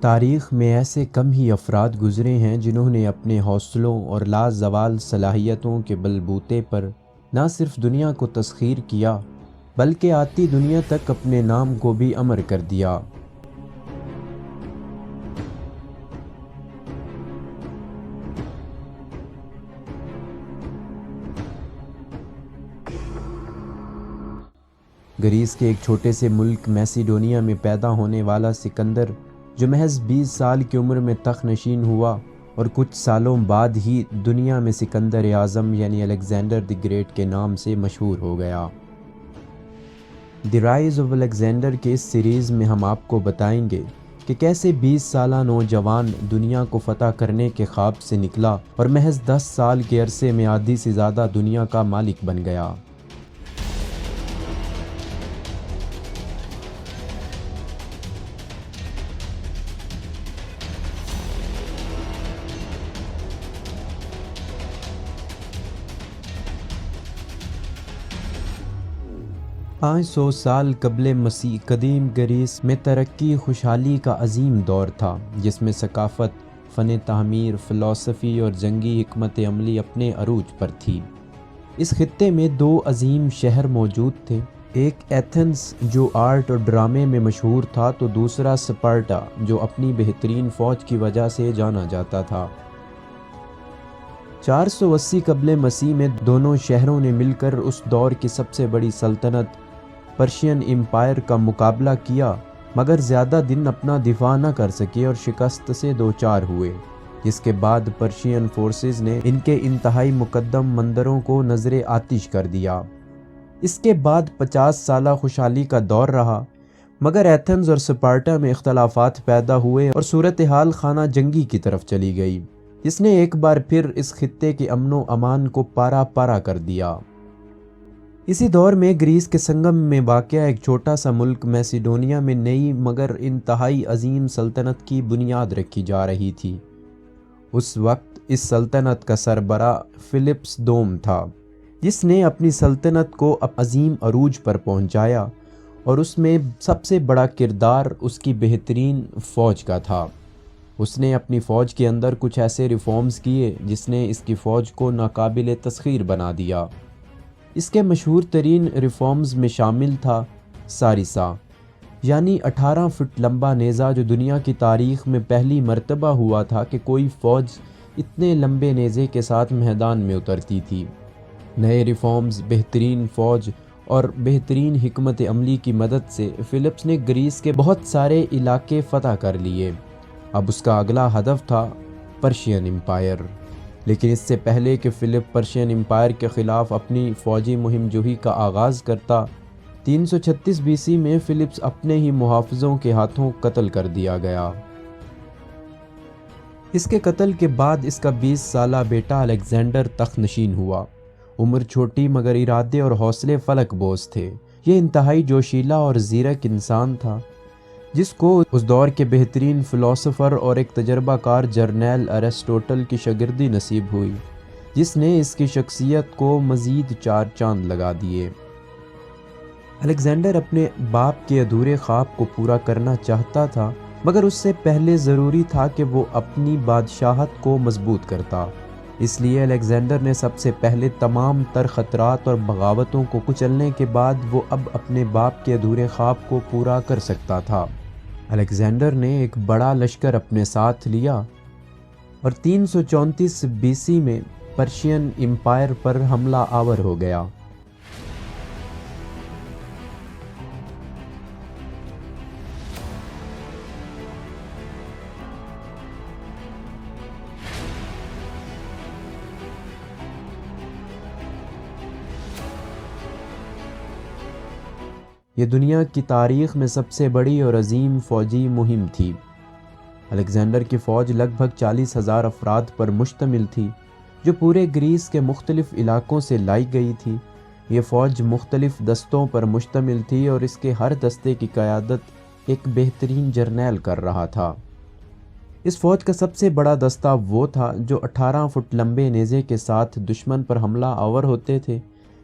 تاریخ میں ایسے کم ہی افراد گزرے ہیں جنہوں نے اپنے حوصلوں اور لازوال صلاحیتوں کے بلبوتے پر نہ صرف دنیا کو تسخیر کیا بلکہ آتی دنیا تک اپنے نام کو بھی امر کر دیا۔ گریس کے ایک چھوٹے سے ملک میسیڈونیا میں پیدا ہونے والا سکندر، جو محض 20 سال کی عمر میں تخت نشین ہوا اور کچھ سالوں بعد ہی دنیا میں سکندر اعظم یعنی الیگزینڈر دی گریٹ کے نام سے مشہور ہو گیا۔ دی رائز آف الیگزینڈر کے اس سیریز میں ہم آپ کو بتائیں گے کہ کیسے 20 سالہ نوجوان دنیا کو فتح کرنے کے خواب سے نکلا اور محض 10 سال کے عرصے میں آدھی سے زیادہ دنیا کا مالک بن گیا۔ 500 سال قبل مسیح قدیم گریس میں ترقی خوشحالی کا عظیم دور تھا، جس میں ثقافت، فن تعمیر، فلسفی اور جنگی حکمت عملی اپنے عروج پر تھی۔ اس خطے میں 2 عظیم شہر موجود تھے، ایک ایتھنز جو آرٹ اور ڈرامے میں مشہور تھا تو دوسرا سپارٹا جو اپنی بہترین فوج کی وجہ سے جانا جاتا تھا۔ 480 قبل مسیح میں دونوں شہروں نے مل کر اس دور کی سب سے بڑی سلطنت پرشین امپائر کا مقابلہ کیا، مگر زیادہ دن اپنا دفاع نہ کر سکے اور شکست سے دوچار ہوئے، جس کے بعد پرشین فورسز نے ان کے انتہائی مقدم مندروں کو نذر آتش کر دیا۔ اس کے بعد 50 سالہ خوشحالی کا دور رہا، مگر ایتھنز اور سپارٹا میں اختلافات پیدا ہوئے اور صورتحال خانہ جنگی کی طرف چلی گئی، جس نے ایک بار پھر اس خطے کے امن و امان کو پارا پارا کر دیا۔ اسی دور میں گریس کے سنگم میں واقع ایک چھوٹا سا ملک میسیڈونیا میں نئی مگر انتہائی عظیم سلطنت کی بنیاد رکھی جا رہی تھی۔ اس وقت اس سلطنت کا سربراہ فلپس دوم تھا، جس نے اپنی سلطنت کو عظیم عروج پر پہنچایا، اور اس میں سب سے بڑا کردار اس کی بہترین فوج کا تھا۔ اس نے اپنی فوج کے اندر کچھ ایسے ریفارمز کیے جس نے اس کی فوج کو ناقابل تسخیر بنا دیا۔ اس کے مشہور ترین ریفارمز میں شامل تھا ساریسا، یعنی 18 فٹ لمبا نیزہ، جو دنیا کی تاریخ میں پہلی مرتبہ ہوا تھا کہ کوئی فوج اتنے لمبے نیزے کے ساتھ میدان میں اترتی تھی۔ نئے ریفارمز، بہترین فوج اور بہترین حکمت عملی کی مدد سے فلپس نے گریس کے بہت سارے علاقے فتح کر لیے۔ اب اس کا اگلا ہدف تھا پرشین امپائر، لیکن اس سے پہلے کہ فلپ پرشین امپائر کے خلاف اپنی فوجی مہم جوئی کا آغاز کرتا، 336 BC میں فلپس اپنے ہی محافظوں کے ہاتھوں قتل کر دیا گیا۔ اس کے قتل کے بعد اس کا 20 سالہ بیٹا الیگزینڈر تخت نشین ہوا۔ عمر چھوٹی مگر ارادے اور حوصلے فلک بوز تھے۔ یہ انتہائی جوشیلا اور زیرک انسان تھا، جس کو اس دور کے بہترین فلسفر اور ایک تجربہ کار جرنیل ارسطوٹل کی شاگردی نصیب ہوئی، جس نے اس کی شخصیت کو مزید 4 چاند لگا دیے۔ الیگزینڈر اپنے باپ کے ادھورے خواب کو پورا کرنا چاہتا تھا، مگر اس سے پہلے ضروری تھا کہ وہ اپنی بادشاہت کو مضبوط کرتا۔ اس لیے الیگزینڈر نے سب سے پہلے تمام تر خطرات اور بغاوتوں کو کچلنے کے بعد وہ اب اپنے باپ کے ادھورے خواب کو پورا کر سکتا تھا۔ الیگزینڈر نے ایک بڑا لشکر اپنے ساتھ لیا اور 334 BC میں پرشین امپائر پر حملہ آور ہو گیا۔ یہ دنیا کی تاریخ میں سب سے بڑی اور عظیم فوجی مہم تھی۔ الیگزینڈر کی فوج لگ بھگ 40,000 افراد پر مشتمل تھی، جو پورے گریس کے مختلف علاقوں سے لائی گئی تھی۔ یہ فوج مختلف دستوں پر مشتمل تھی اور اس کے ہر دستے کی قیادت ایک بہترین جرنیل کر رہا تھا۔ اس فوج کا سب سے بڑا دستہ وہ تھا جو 18 فٹ لمبے نیزے کے ساتھ دشمن پر حملہ آور ہوتے تھے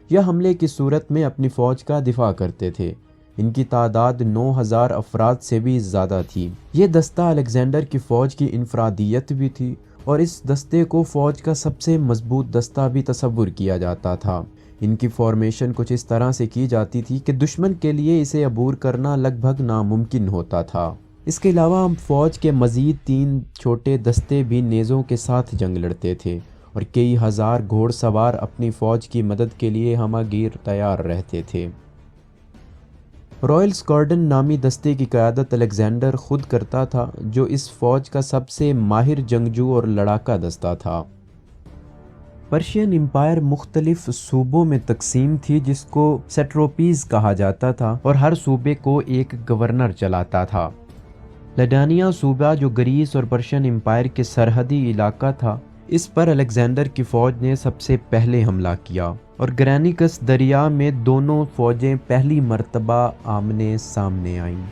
یا حملے کی صورت میں اپنی فوج کا دفاع کرتے تھے۔ ان کی تعداد 9000 افراد سے بھی زیادہ تھی۔ یہ دستہ الیگزینڈر کی فوج کی انفرادیت بھی تھی اور اس دستے کو فوج کا سب سے مضبوط دستہ بھی تصور کیا جاتا تھا۔ ان کی فارمیشن کچھ اس طرح سے کی جاتی تھی کہ دشمن کے لیے اسے عبور کرنا لگ بھگ ناممکن ہوتا تھا۔ اس کے علاوہ فوج کے مزید 3 چھوٹے دستے بھی نیزوں کے ساتھ جنگ لڑتے تھے اور کئی ہزار گھوڑ سوار اپنی فوج کی مدد کے لیے ہمہ گیر تیار رہتے تھے۔ رائل اسکواڈرن نامی دستے کی قیادت الیگزینڈر خود کرتا تھا، جو اس فوج کا سب سے ماہر جنگجو اور لڑاکا دستہ تھا۔ پرشین امپائر مختلف صوبوں میں تقسیم تھی جس کو سیٹروپیز کہا جاتا تھا اور ہر صوبے کو ایک گورنر چلاتا تھا۔ لڈانیا صوبہ جو گریس اور پرشین امپائر کے سرحدی علاقہ تھا، اس پر الیگزینڈر کی فوج نے سب سے پہلے حملہ کیا اور گرینیکس دریا میں دونوں فوجیں پہلی مرتبہ آمنے سامنے آئیں۔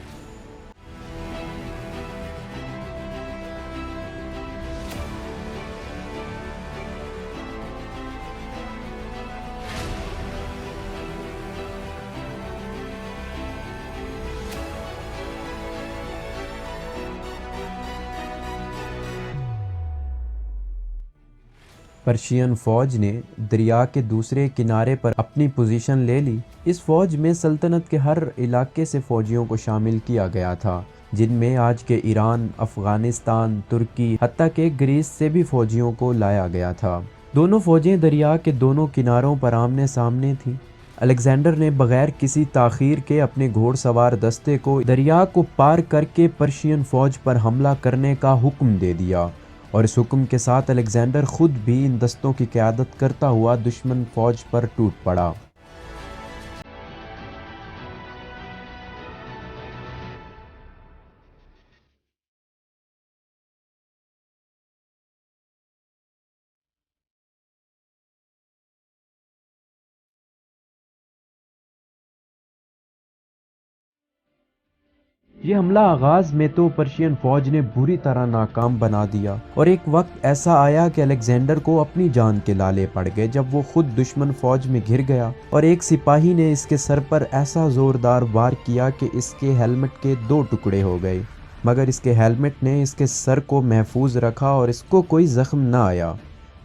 پرشین فوج نے دریا کے دوسرے کنارے پر اپنی پوزیشن لے لی۔ اس فوج میں سلطنت کے ہر علاقے سے فوجیوں کو شامل کیا گیا تھا، جن میں آج کے ایران، افغانستان، ترکی، حتیٰ کہ گریس سے بھی فوجیوں کو لایا گیا تھا۔ دونوں فوجیں دریا کے دونوں کناروں پر آمنے سامنے تھیں۔ الیگزینڈر نے بغیر کسی تاخیر کے اپنے گھوڑ سوار دستے کو دریا کو پار کر کے پرشین فوج پر حملہ کرنے کا حکم دے دیا، اور اس حکم کے ساتھ الیگزینڈر خود بھی ان دستوں کی قیادت کرتا ہوا دشمن فوج پر ٹوٹ پڑا۔ یہ حملہ آغاز میں تو پرشین فوج نے بری طرح ناکام بنا دیا، اور ایک وقت ایسا آیا کہ الیگزینڈر کو اپنی جان کے لالے پڑ گئے جب وہ خود دشمن فوج میں گھر گیا اور ایک سپاہی نے اس کے سر پر ایسا زوردار وار کیا کہ اس کے ہیلمٹ کے 2 ٹکڑے ہو گئے، مگر اس کے ہیلمٹ نے اس کے سر کو محفوظ رکھا اور اس کو کوئی زخم نہ آیا۔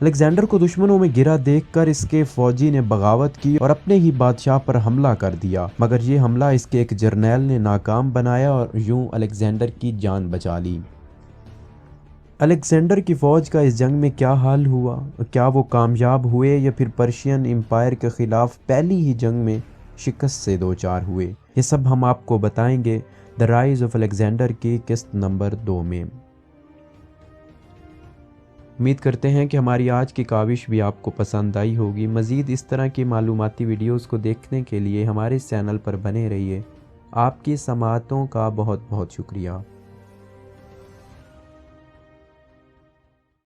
الیگزینڈر کو دشمنوں میں گرا دیکھ کر اس کے فوجی نے بغاوت کی اور اپنے ہی بادشاہ پر حملہ کر دیا، مگر یہ حملہ اس کے ایک جرنیل نے ناکام بنایا اور یوں الیگزینڈر کی جان بچا لی۔ الیگزینڈر کی فوج کا اس جنگ میں کیا حال ہوا؟ کیا وہ کامیاب ہوئے یا پھر پرشین امپائر کے خلاف پہلی ہی جنگ میں شکست سے دوچار ہوئے؟ یہ سب ہم آپ کو بتائیں گے دی رائز آف الیگزینڈر کی قسط نمبر 2 میں۔ امید کرتے ہیں کہ ہماری آج کی کاوش بھی آپ کو پسند آئی ہوگی۔ مزید اس طرح کی معلوماتی ویڈیوز کو دیکھنے کے لیے ہمارے چینل پر بنے رہیے۔ آپ کی سماعتوں کا بہت بہت شکریہ۔